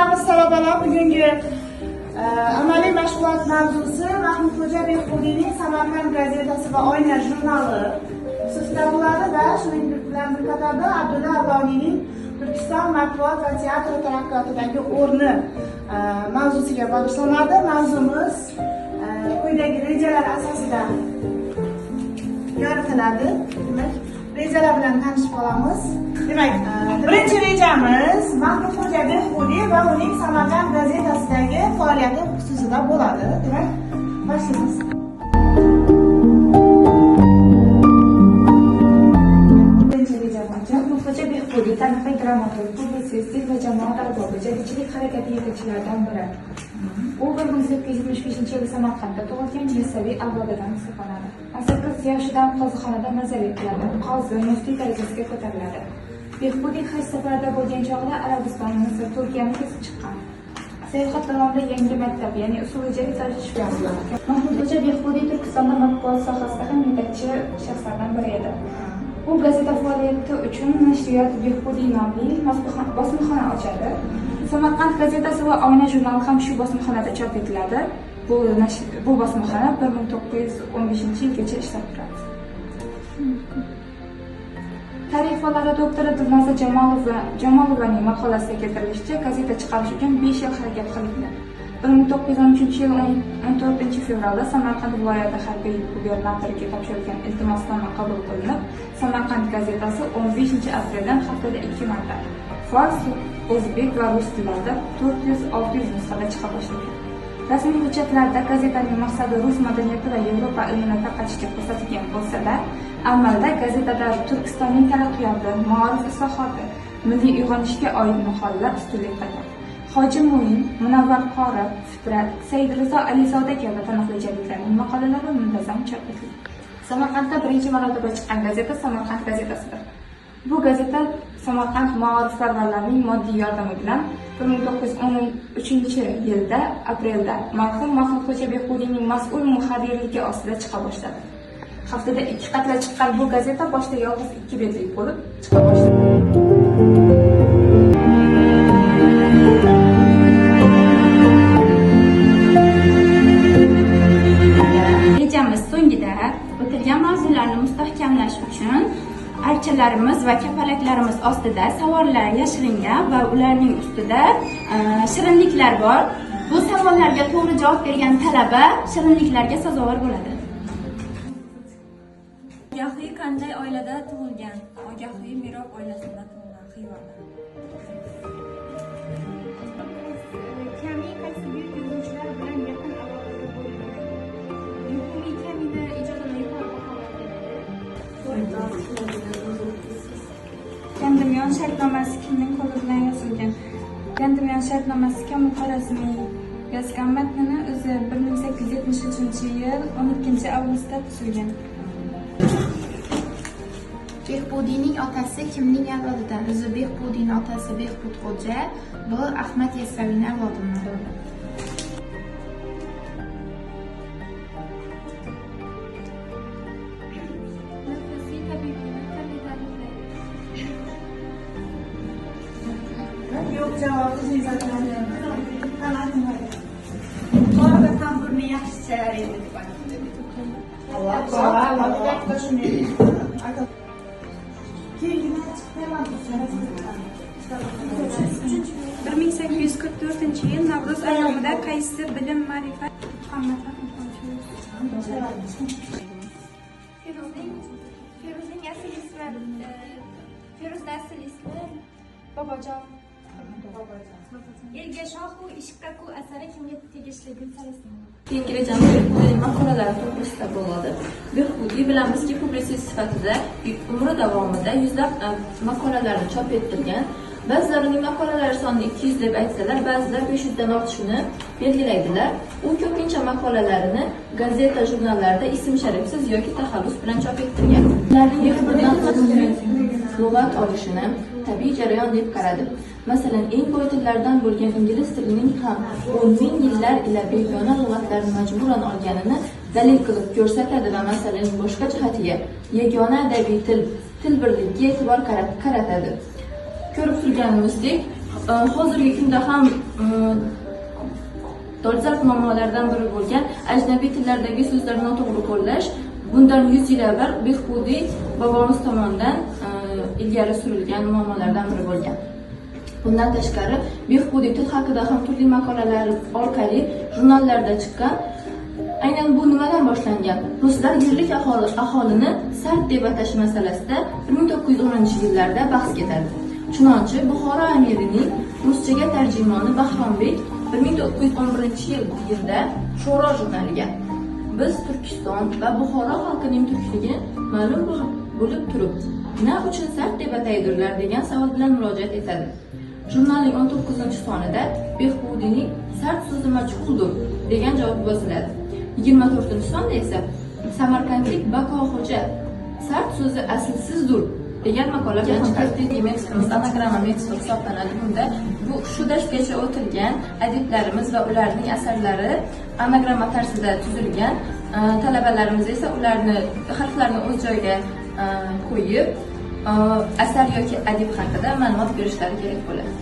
Aziz talabalar, bugungi amaliy mashg'ulot mavzusi Mahmudxo'ja Behbudiyning Samarqand gazetasi va Oyna jurnali xususiyatlari va shuningdek bilan bir qatorda Abdulla Avloniyning Turkiston matbuot va teatr taraqqiyotidagi o'rni mavzusiga bag'ishlanadi. Mavzumiz quyidagi rejalar asosida yoritiladi. Demak, rejalar bilan tanishib qolamiz. Demak, birinchi rejamiz Mahmudxo'ja Behbudiy va uning Samarqand gazetasidagi faoliyati xususida bo'ladi. Demak, boshlaymiz. Birinchi reja bo'yicha Mahmudxo'ja Behbudiy taniqli dramaturg, publitsist va jamoat arbobi, jamoatchilik harakati yetakchilaridan biri. U 1875-yilda Samarqandda tug'ilgan jinsiyaviy avlodidan hisoblanadi. 18 yoshidan qozixonada nazariyat qiladi. Qozi, muftiy darajasiga ko'tariladi. Behbudiy haj safarida bo'lgan chog'da Arabiston, Misr, Turkiyani kesib chiqqan. Sayohat davomida yangi maktab, ya'ni usulijaviy tashkil etiladi. Mahmudxo'ja Behbudiy Turkistonda matbuot sohasida ham yetakchi shaxslardan biri edi. U gazeta faoliyati uchun nashriyot Behbudiy nomli bosmaxona ochadi. Samarqand gazetasi va Oyna jurnali ham shu bosmaxonada chop etiladi. Bu bosmaxona 1915-yilgacha ishlab turadi. Tarix fanlari doktori Dilnoza Jamolovaning maqolasida keltirilishicha, gazeta chiqarish uchun 5 yil harakat qilingan. 1913-yil 14-fevralda Samarqand viloyati harbiy gubernatoriga topshirilgan iltimosnoma qabul qilinib, Samarqand gazetasi 15-apreldan haftada 2 marta fors, o'zbek va rus tillarida 400-600 nusxada chiqa boshlagan. Rasmiy hujjatlarda gazetaning maqsadi rus madaniyati va Yevropa ilmini tarqatishga ko'rsatilgan bo'lsa-da, amalda gazetada Turkistonning taraqqiyoti, ma'rif islohoti, milliy uyg'onishga oid maqolalar ustunlik qilgan. Hoji Mo'in, Munavvar Qori, Fitrat, Saidrizo Alizoda kabi taniqli jadidlarning maqolalari muntazam chop etilgan. Samarqandda birinchi marotaba chiqqan gazeta Samarqand gazetasidir. Bu gazeta Samarqand ma'rifparvarlarining moddiy yordami bilan 1913-yilda aprelda marhum Mahmudxo'ja Behbudiyning mas'ul muharrirligi ostida chiqa boshladi. Haftada 2 qator chiqqan bu gazeta boshida yolg'iz 2 betlik bo'lib chiqa boshladi. Rejamiz so'ngida o'tilgan mavzularni mustahkamlash uchun archalarimiz va kapalaklarimiz ostida savollar yashiringan va ularning ustida shirinliklar bor. Bu savollarga to'g'ri javob bergan talaba shirinliklarga sazovor bo'ladi. Ogahiy qanday oilada tug'ilgan? Ogahiy Mirob oilasida tug'ilgan hayvonlar. Kamiy qaysi buyuk yozuvchilar bilan yaqin aloqada bo'lgan? Yuqumli Kamiyni ijodini yuqori baholaydi. Gandimyon shartnomasi kimning qo'li bilan yozilgan? Gandimyon shartnomasi Kamil Xorazmiy yozgan. Matnini o'zi 1873-yil 12-avgustda tuzilgan. Behbudiyning otasi kimning avlodidan? O'zi Behbudiyning otasi Behbudxo'ja, bu Ahmad Yasaviyning avlodidan. Yo'q, javob sizlarga. Qora tamburni yaxshi chalar edi deb aytdi. Alloh shuni. Keyingi chiqaman. 1844-yil Navro'z ayyomida qaysi bilim ma'rifat Feruzning asl ismi Bobojon. Ergashohu ishqaku asari kimga tegishli? Keyingi rejamiz Behbudiy maqolalari to'g'risida bo'ladi. Behbudiy bilamizki, publitsist sifatida umri davomida yuzlab maqolalarni chop ettirgan. Ba'zilarining maqolalari soni 200 deb aytsalar, ba'zilar 500 dan ortishini belgilaydilar. U ko'pincha maqolalarini gazeta, jurnallarda ism-sharifsiz yoki taxallus bilan chop ettirgan. Ularning Behbudiydan lug'at olishini tabiiy jarayon deb qaradi. Masalan, eng boy tillardan bo'lgan ingliz tilining ham 10 ming yillar ila begona lug'atlarni majburan olganini dalil qilib ko'rsatadi va masalaning boshqa jihatiga, yagona adabiy til birligiga e'tibor qaratadi. Ko'rib turganimizdek, hozirgi kunda ham dolzarb muammolardan biri bo'lgan ajnabiy tillardagi so'zlarni noto'g'ri qo'llash bundan 100 yil avval Behbudiy bobomiz tomonidan ilgari surilgan muammolardan biri bo'lgan. Bundan tashqari Behbudiy til haqida ham turli maqolalar orqali jurnallarda chiqqan. Aynan bu nimadan boshlangan? Ruslar yerlik aholini sart deb atash masalasida 1910-yillarda bahs ketadi. Chunonchi Buxoro amirining ruschaga tarjimoni Bahrombek 1911-yilda Sho'ro jurnaliga biz Turkiston va Buxoro xalqining turkligi ma'lum bo'lib turib, nima uchun sart deb ataydirlar degan savol bilan murojaat etadi. Jurnalning 19-sonida Behbudiyning sart so'zi majhuldir degan javob yoziladi. 24-sonda esa samarqandlik Bakoxo'ja sart so'zi aslsizdir degan maqola bilan chiqadi. Anagramma metodi hisoblanadi. Bunda bu shu dashgacha o'tilgan adiblarimiz va ularning asarlari anagramma tarzida tuzilgan. Talabalarimiz esa ularni harflarni o'z joyiga qo'yib, asar yoki adib haqida ma'lumot berishlari kerak bo'ladi.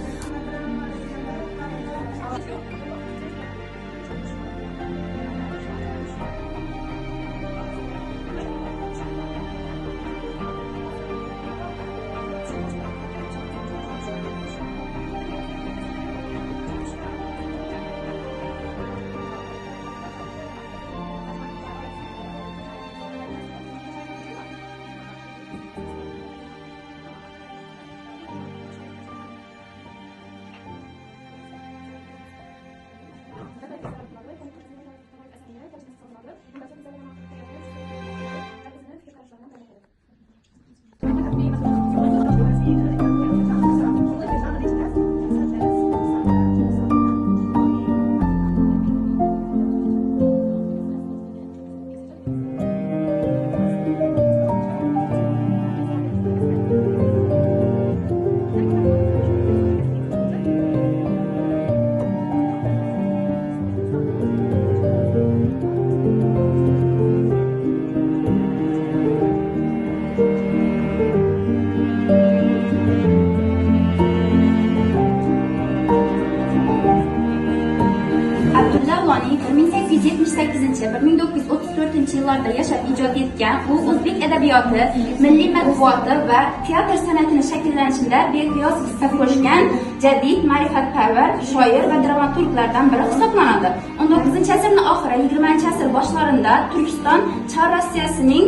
Abdulla 1878-1934 yillarda yashab ijod etgan, u o'zbek adabiyoti, milliy matbuoti va teatr san'atini shakllanishida beqiyos hissa qo'shgan jadid, ma'rifatparvar shoir va dramaturglardan biri hisoblanadi. 19-asrning oxiri, 20-asr boshlarida Turkiston Char Rossiyasining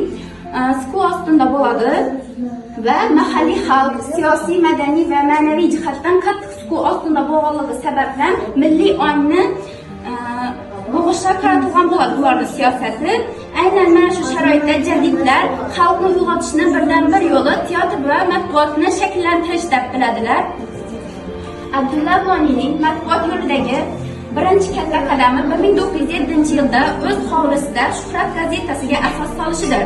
siqu ostida bo'ladi va mahalliy xalq siyosiy, madaniy va ma'naviy jihatdan qattiq siqu ostida bo'lganligi sababdan milliy ongni bo'g'ishga qaratilgan bo'ladi ularning siyosati. Aynan mana shu sharoitda jadidlar xalqni uyg'otishni birdan bir yo'li teatr va matbuotni shakllantirish deb biladilar. Abdulla Avloniyning matbuot yo'lidagi birinchi katta qadami 1907-yilda o'z hovlisida Shuhrat gazetasiga asos solishidir.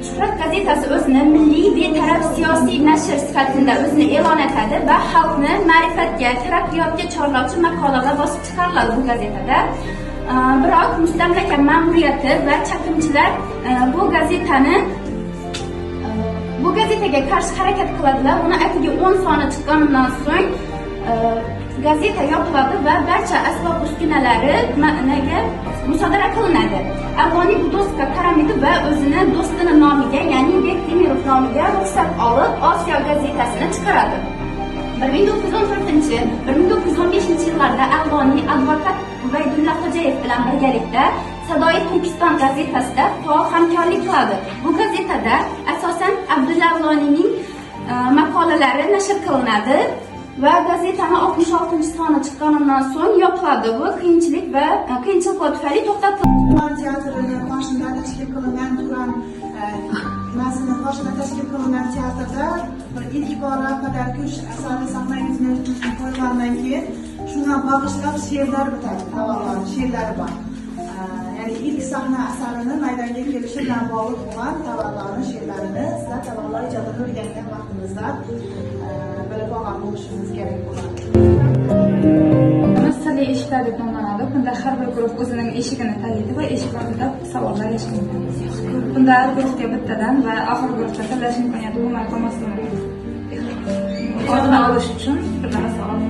Shuhrat gazetasi o'zini milliy betaraf siyosiy nashr sifatida o'zini e'lon etadi va xalqni ma'rifatga, taraqqiyotga chorlovchi maqolalar bosib chiqariladi bu gazetada. Biroq mustamlaka ma'muriyati va chaqimchilar bu gazetaga qarshi harakat qiladilar. Uni atigi 10 soni chiqqanidan so'ng gazeta yopiladi va barcha asbob uskunalari musodara qilinadi. Avloniy bu do'stga qaramidi va o'zini do'stini nomiga, ya'ni Bektemirov nomiga ruxsat olib, Osiyo gazetasini chiqaradi. 1914-1915 yillarda Avloniy advokat Ubaydulla Xo'jayev bilan birgalikda Sadoyi Turkiston gazetasida faol hamkorlik qiladi. Bu gazetada asosan Abdulla Avloniyning maqolalari nashr qilinadi va gazetani 66-soni chiqqanidan so'ng yopiladi. Bu qiyinchiliklar tufayli to'xtatildi. Tuman teatrining qoshida tashkil qilingan teatrda bir ilk bora Qadar kuch asari sahnaga qo'yilgandan keyin shunga bag'ishlab she'rlar bitadi, she'rlari bor. Ya'ni ilk sahna asarini maydonga kelishi bilan bog'liq bo'lgan tavallarning she'rlarini sizlar tavallar ijodini o'rgangan vaqtimizda bilib olgan bo'lishimiz kerak bo'ladi. Masala eshiklar deb nomlanadi. Bunda har bir guruh o'zining eshigini tanlaydi va eshik oldida savollar yashirinadi. Bunda har guruhga bittadan va oxirgi guruhda tanlash imkoniyati umuman qolmasligi mumkin. Oldini olish uchun birlama savol.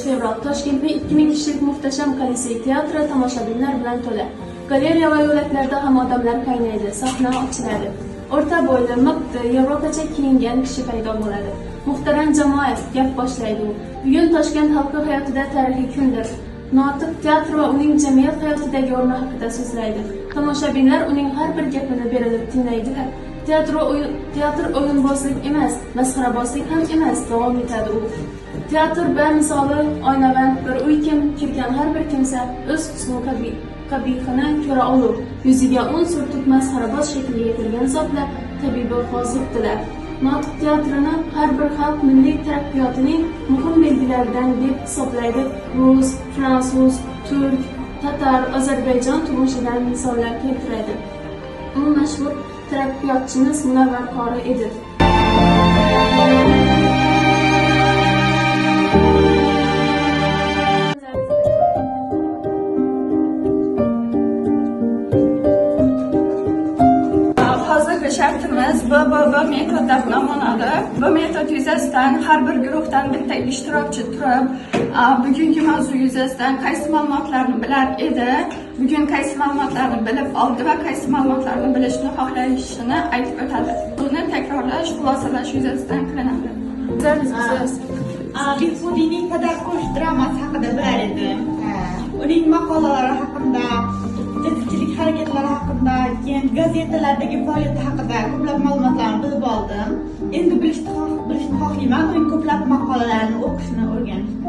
fevral Toshkentning 2000 kishilik muhtasham Kolizey teatri tomoshabinlar bilan to'la. Galeriya va yo'laklarda ham odamlar qaynaydi, sahna ochiladi. O'rta bo'yli, miqdi, yevropacha kiyingan kishi paydo bo'ladi. Muhtaram jamoat, gap boshlaydi u. Bugun Toshkent xalqi hayotida tarixiy kundir. Notiq teatr va uning jamiyat hayotidagi o'rni haqida so'zlaydi. Tomoshabinlar uning har bir gapini berilib tinglaydilar. Teatr o'yinbozlik emas, masxarabozlik ham emas, davom etadi u. Teatr misoli oynavand bir uy kirgan har bir kimsa o'z husn qabihini ko'ra olur. Yuziga un surtib masxaraboz shakliga kirgan zotlar tabibi hozirdilar. Notiq teatrini har bir xalq milliy taraqqiyotining muhim belgilaridan deb hisoblaydi. Rus, fransuz, turk, tatar, Ozarbayjon turmushidan misollar keltiradi. U mashhur taraqqiyotchimiz Munavvar qori edi. Hozirgi shartimiz B metoddan namunali. Bu metod yuzasidan har bir guruhdan bitta ishtirokchi turib, bugungi mavzu yuzasidan qaysi ma'lumotlarni bilar edi, bugun qaysi ma'lumotlarni bilib oldi va qaysi ma'lumotlarni bilishni xohlashini aytib o'tadi. Buni takrorlash, xulosalash yuzasidan qilinadi. Behbudiyning Padarkosh dramasi haqida bilar edim. Uning maqolalari haqida, jaddiylik harakatlari haqida, keyin gazetalardagi faoliyati haqida ko'plab ma'lumotlarni bilib oldim. Endi bilishni xohlayman, uning ko'plab maqolalarini o'qishni o'rganishni.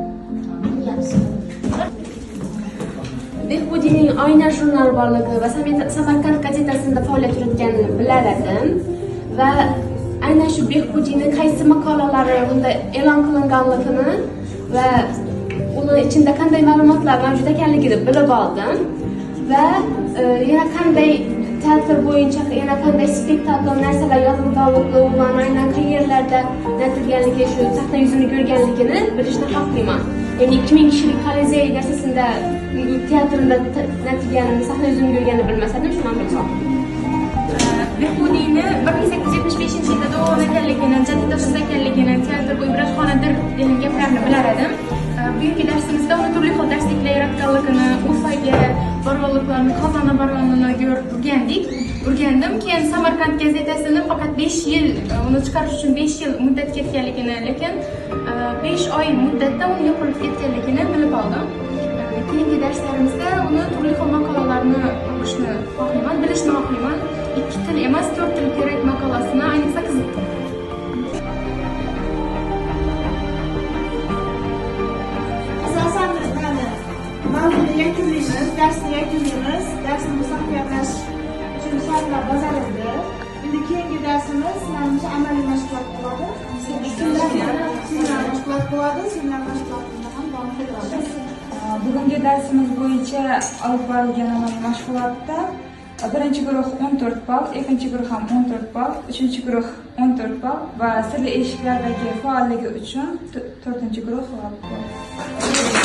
Behbudiyning Oyna jurnali borligi va Samarqand gazetasida faoliyat yuritganini bilar edim va aynan shu Behbudiyning qaysi maqolalari unda e'lon qilinganligini va uni ichida qanday ma'lumotlar mavjud ekanligini bilib oldim va yana qanday teatr bo'yicha yana qanday spektakl narsalar yozilganligi, ularni aynan qayerlarda natilganligi, shu sahna yuzini ko'rganligini bilishni xohlayman. Ya'ni 2000 kishilik Kolizey darsasida teatrda natilganini, sahna yuzini ko'rganini bilmasadim, shuni bilmoqchiman. Behbudiyni 1875-yilda davom ekanligini, jadidasiz ekanligini, teatr bu ibrahxonadir degan gaplarni bilar edim. Bugungi darsimizda uni turli xil darsliklar yaratganligini, Urfaga borganliklarini, Qozonga borganligini o'rgandim. Keyin Samarqand gazetasini faqat 5 yil, uni chiqarish uchun 5 yil muddat ketganligini, lekin 5 oy muddatda uni yo'qolib ketganligini bilib oldim. Keyingi darslarimizda uni turli xil maqolalarni o'qishni xohlayman, bilishni xohlayman. 2 til emas, 4 til kerak maqolasini ayniqsa qiziqdim. Asosan mavzuni yakunlaymiz, darsni yakunlaymiz, darsni mustahkamlash uchun soatlar bajarildi. Endi keyingi darsimiz menimcha amaliy mashg'ulot bo'ladi. Seminar mashg'ulotida ham davom etamiz. Bugungi darsimiz bo'yicha olib borilgan amaliy mashg'ulotda birinchi guruh 14 ball, ikkinchi guruh ham 14 ball, uchinchi guruh 14 ball va sirli eshiklardagi faolligi uchun 4-guruh g'olib bo'ldi.